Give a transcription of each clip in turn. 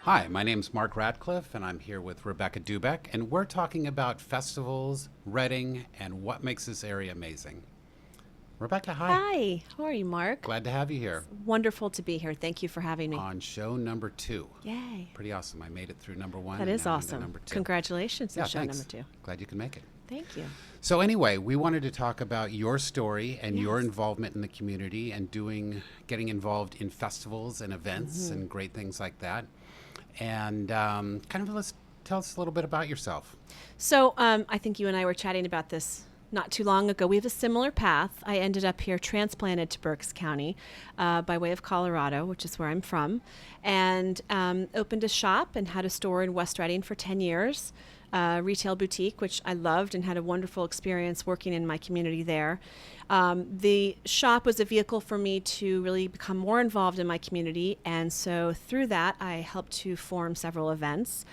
Hi, my name's Mark Ratcliffe, and I'm here with Rebecca Doubek, and we're talking about festivals, Reading, and what makes this area amazing. Rebecca, hi. Hi, how are you, Mark? Glad to have you here Wonderful to be here. Thank you for having me. on show number two. Yay. Pretty awesome. I made it through number one, That and is now I'm into awesome. number two. Congratulations on Yeah, show number thanks. 2. Glad you can make it. Thank you. So anyway, we wanted to talk about your story and your Yes. involvement in the community and getting involved in festivals and events and great things like that. And let's tell us a little bit about yourself. So I think you and I were chatting about this not too long ago. We have a similar path. I ended up here transplanted to Berks County by way of Colorado, which is where I'm from, and opened a shop and had a store in West Reading for 10 years. Retail boutique, which I loved and had a wonderful experience working in my community there. The shop was a vehicle for me to really become more involved in my community, and so through that, I helped to form several events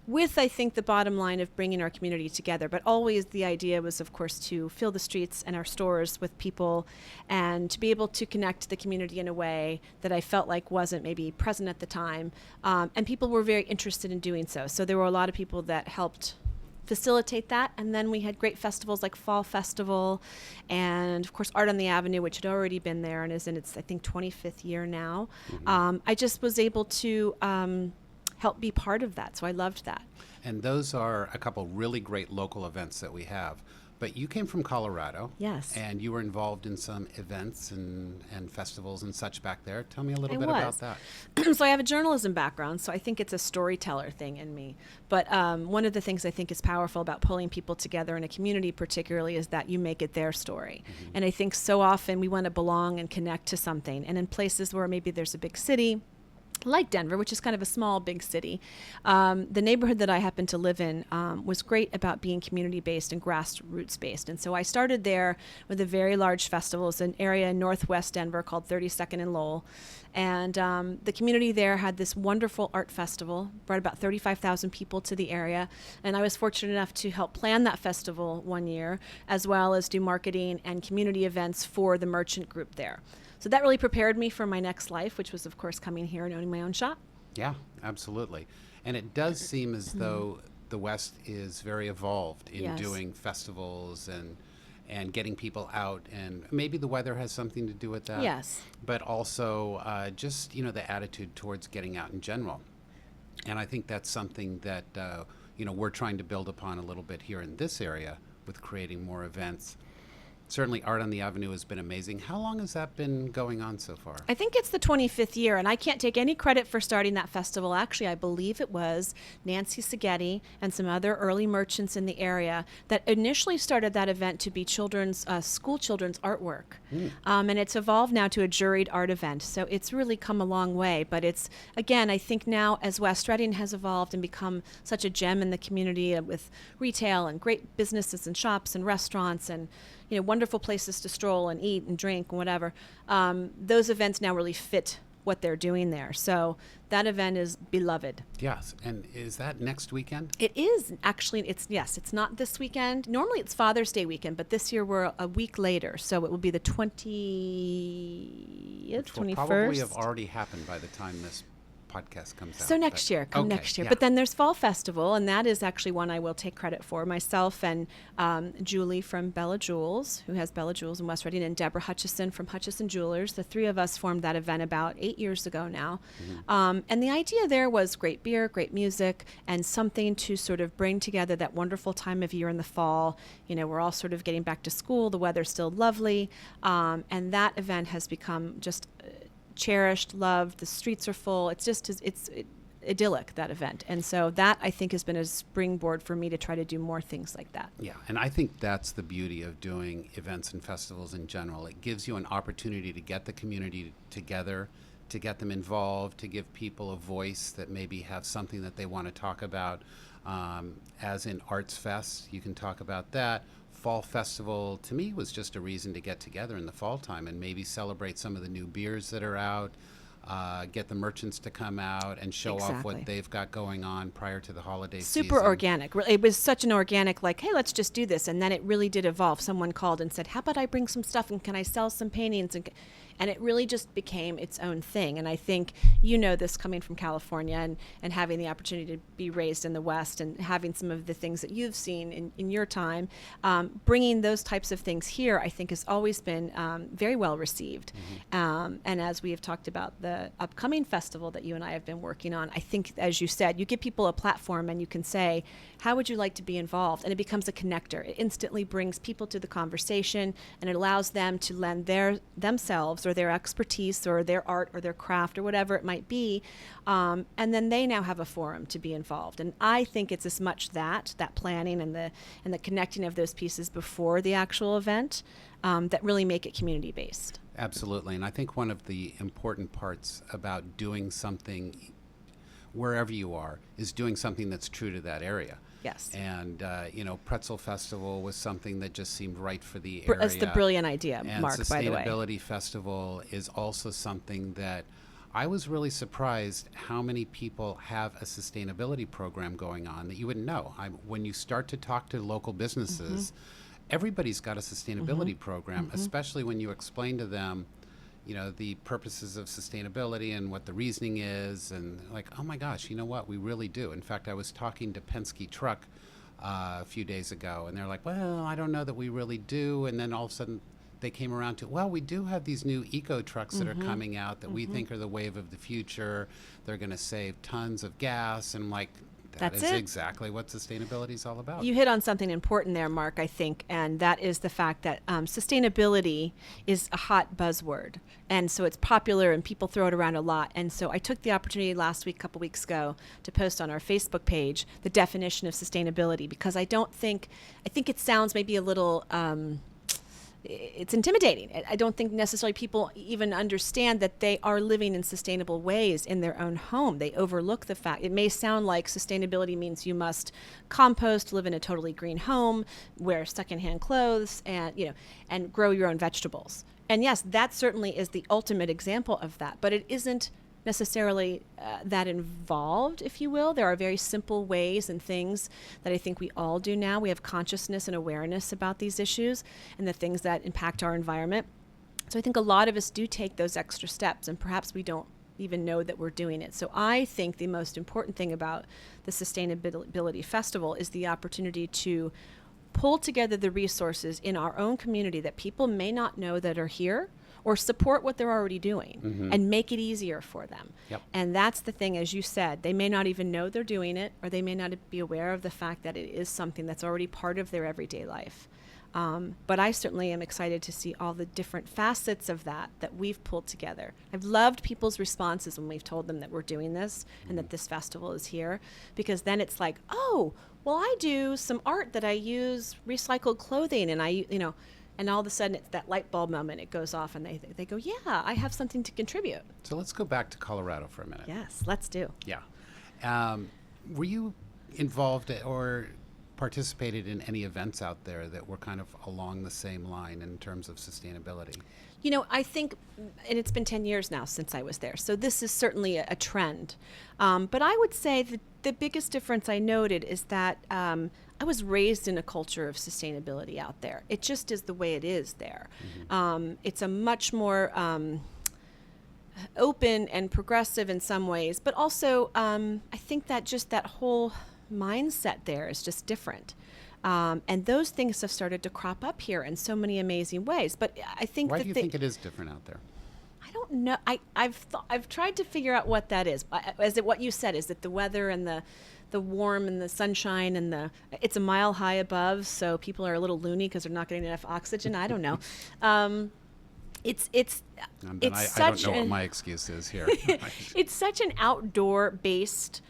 with, I think, the bottom line of bringing our community together. But always the idea was, of course, to fill the streets and our stores with people and to be able to connect the community in a way that I felt like wasn't maybe present at the time. And people were very interested in doing so. So there were a lot of people that helped facilitate that. And then we had great festivals like Fall Festival and, of course, Art on the Avenue, which had already been there and is in its, I think, 25th year now. I just was able to help be part of that. So I loved that. And those are a couple really great local events that we have. But you came from Colorado. Yes. And you were involved in some events and festivals and such back there. Tell me a little I bit was. about that. So I have a journalism background, so I think it's a storyteller thing in me. But one of the things I think is powerful about pulling people together in a community particularly is that you make it their story. And I think so often we want to belong and connect to something. And in places where maybe there's a big city, like Denver, which is kind of a small, big city, the neighborhood that I happen to live in was great about being community-based and grassroots-based. And so I started there with a very large festival. It's an area in northwest Denver called 32nd and Lowell. And the community there had this wonderful art festival, brought about 35,000 people to the area. And I was fortunate enough to help plan that festival one year, as well as do marketing and community events for the merchant group there. So that really prepared me for my next life, which was, of course, coming here and owning my own shop. Yeah, absolutely. And it does seem as though the West is very evolved in Yes. doing festivals and getting people out, and maybe the weather has something to do with that. Yes. But also just the attitude towards getting out in general. And I think that's something that we're trying to build upon a little bit here in this area with creating more events. Certainly, Art on the Avenue has been amazing. How long has that been going on so far? I think it's the 25th year, and I can't take any credit for starting that festival. Actually, I believe it was Nancy Seghetti and some other early merchants in the area that initially started that event to be school children's artwork. And it's evolved now to a juried art event. So it's really come a long way. But it's, again, I think now as West Reading has evolved and become such a gem in the community with retail and great businesses and shops and restaurants and wonderful places to stroll and eat and drink and whatever. Those events now really fit what they're doing there. So that event is beloved. Yes. And is that next weekend? It is actually. It's not this weekend. Normally it's Father's Day weekend, but this year we're a week later, so it will be the 20th, Which will 21st. probably have already happened by the time this podcast comes out. So next year, okay, next year. yeah. But then there's Fall Festival, and that is actually one I will take credit for. Myself and Julie from Bella Jewels, who has Bella Jewels in West Reading, and Deborah Hutchison from Hutchison Jewelers. The three of us formed that event about 8 years ago now. And the idea there was great beer, great music, and something to sort of bring together that wonderful time of year in the fall. We're all sort of getting back to school. The weather's still lovely. And that event has become just cherished, loved. The streets are full. It's just it's idyllic, that event. And so that, I think, has been a springboard for me to try to do more things like that. Yeah, and I think that's the beauty of doing events and festivals in general. It gives you an opportunity to get the community together, to get them involved, to give people a voice that maybe have something that they want to talk about. As in Arts Fest, you can talk about that. Fall Festival, to me, was just a reason to get together in the fall time and maybe celebrate some of the new beers that are out, get the merchants to come out and show off Exactly. what they've got going on prior to the holiday season. Super organic. It was such an organic, like, hey, let's just do this. And then it really did evolve. Someone called and said, how about I bring some stuff and can I sell some paintings? And And it really just became its own thing. And I think this coming from California and having the opportunity to be raised in the West and having some of the things that you've seen in your time, bringing those types of things here, I think has always been very well received. And as we have talked about the upcoming festival that you and I have been working on, I think, as you said, you give people a platform and you can say, how would you like to be involved? And it becomes a connector. It instantly brings people to the conversation, and it allows them to lend themselves or their expertise or their art or their craft or whatever it might be. And then they now have a forum to be involved. And I think it's as much that planning and the connecting of those pieces before the actual event that really make it community-based. Absolutely. And I think one of the important parts about doing something wherever you are is doing something that's true to that area. Yes. And, Pretzel Festival was something that just seemed right for the area. That's the brilliant idea, and Mark, by the way. Sustainability Festival is also something that I was really surprised how many people have a sustainability program going on that you wouldn't know. When you start to talk to local businesses, everybody's got a sustainability program, especially when you explain to them the purposes of sustainability and what the reasoning is, and like, oh my gosh, you know what, we really do. In fact, I was talking to Penske Truck a few days ago, and they're like, well, I don't know that we really do. And then all of a sudden they came around to, well, we do have these new eco trucks that are coming out that we think are the wave of the future. They're going to save tons of gas. And I'm like, That's exactly what sustainability is all about. You hit on something important there, Mark, I think, and that is the fact that sustainability is a hot buzzword. And so it's popular and people throw it around a lot. And so I took the opportunity last week, a couple weeks ago, to post on our Facebook page the definition of sustainability, because I think it sounds maybe a little... it's intimidating. I don't think necessarily people even understand that they are living in sustainable ways in their own home. They overlook the fact. It may sound like sustainability means you must compost, live in a totally green home, wear secondhand clothes, and grow your own vegetables. And yes, that certainly is the ultimate example of that, but it isn't necessarily that involved, if you will. There are very simple ways and things that I think we all do now. We have consciousness and awareness about these issues and the things that impact our environment. So I think a lot of us do take those extra steps, and perhaps we don't even know that we're doing it. So I think the most important thing about the Sustainability Festival is the opportunity to pull together the resources in our own community that people may not know that are here, or support what they're already doing and make it easier for them. Yep. And that's the thing, as you said, they may not even know they're doing it, or they may not be aware of the fact that it is something that's already part of their everyday life. But I certainly am excited to see all the different facets of that we've pulled together. I've loved people's responses when we've told them that we're doing this and that this festival is here, because then it's like, oh, well, I do some art that I use recycled clothing, and and all of a sudden it's that light bulb moment. It goes off and they go, yeah, I have something to contribute. So let's go back to Colorado for a minute. Yes, let's do. Yeah. Were you involved or participated in any events out there that were kind of along the same line in terms of sustainability? I think, and it's been 10 years now since I was there, so this is certainly a trend. But I would say that the biggest difference I noted is that I was raised in a culture of sustainability out there. It just is the way it is there. It's a much more open and progressive in some ways, but also I think that just that whole mindset there is just different. And those things have started to crop up here in so many amazing ways. But I think Why do you think it is different out there? I don't know. I've tried to figure out what that is. Is it what you said? Is it the weather and the warm and the sunshine and it's a mile high above, so people are a little loony because they're not getting enough oxygen? I don't know. It's I don't know what my excuse is here. It's such an outdoor based.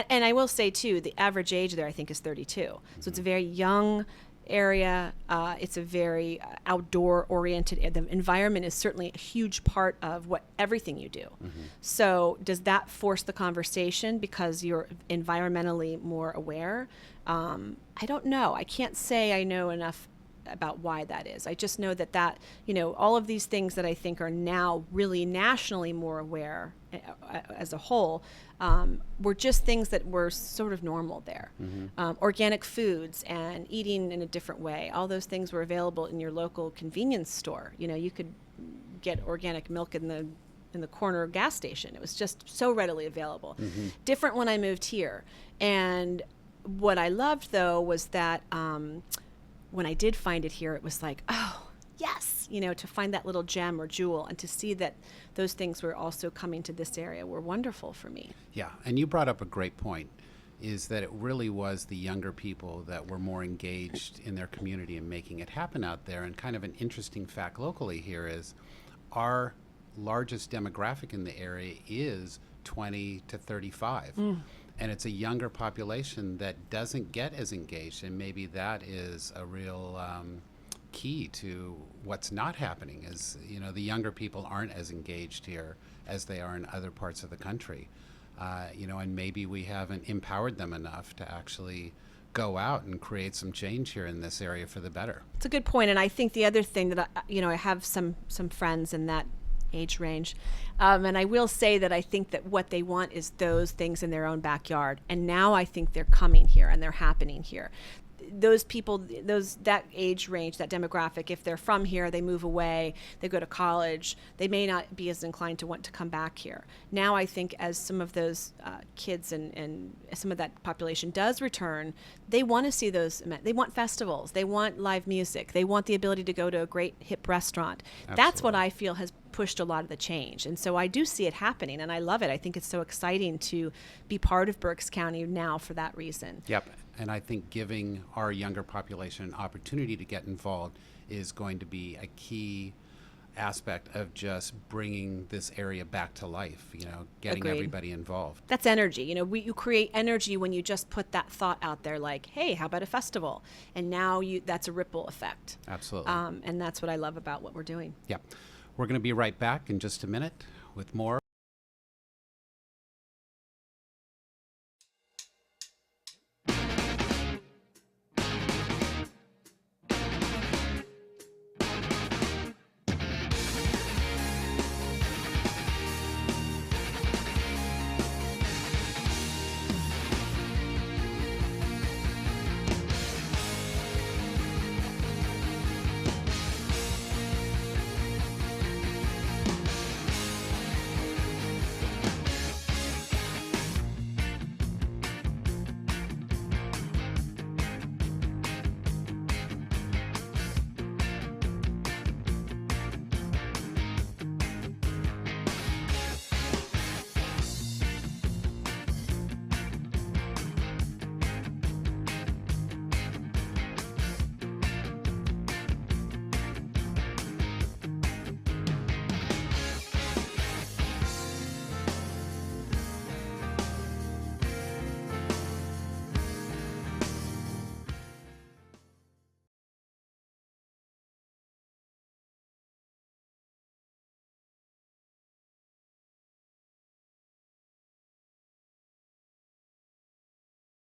And I will say, too, the average age there, I think, is 32. So it's a very young area. It's a very outdoor-oriented. The environment is certainly a huge part of everything you do. So does that force the conversation because you're environmentally more aware? I don't know. I can't say I know enough about why that is. I just know that all of these things that I think are now really nationally more aware as a whole were just things that were sort of normal there. Organic foods and eating in a different way. All those things were available in your local convenience store. You could get organic milk in the corner gas station. It was just so readily available. Different when I moved here. And what I loved, though, was that when I did find it here, it was like, oh, yes, to find that little gem or jewel, and to see that those things were also coming to this area were wonderful for me. Yeah, and you brought up a great point, is that it really was the younger people that were more engaged in their community and making it happen out there. And kind of an interesting fact locally here is our largest demographic in the area is 20 to 35. And it's a younger population that doesn't get as engaged, and maybe that is a real key to what's not happening. Is the younger people aren't as engaged here as they are in other parts of the country, and maybe we haven't empowered them enough to actually go out and create some change here in this area for the better. It's a good point, and I think the other thing that I have some friends in that age range, and I will say that I think that what they want is those things in their own backyard, and now I think they're coming here and they're happening here. Those people, that age range, that demographic, if they're from here, they move away, they go to college, they may not be as inclined to want to come back here. Now I think as some of those kids and some of that population does return, they want to see those, they want festivals, they want live music, they want the ability to go to a great hip restaurant. Absolutely. That's what I feel has pushed a lot of the change. And so I do see it happening, and I love it. I think it's so exciting to be part of Berks County now for that reason. Yep. And I think giving our younger population an opportunity to get involved is going to be a key aspect of just bringing this area back to life, getting Agreed. everybody involved. That's energy. You create energy when you just put that thought out there, like, hey, how about a festival? And now that's a ripple effect. Absolutely. And that's what I love about what we're doing. Yep. We're going to be right back in just a minute with more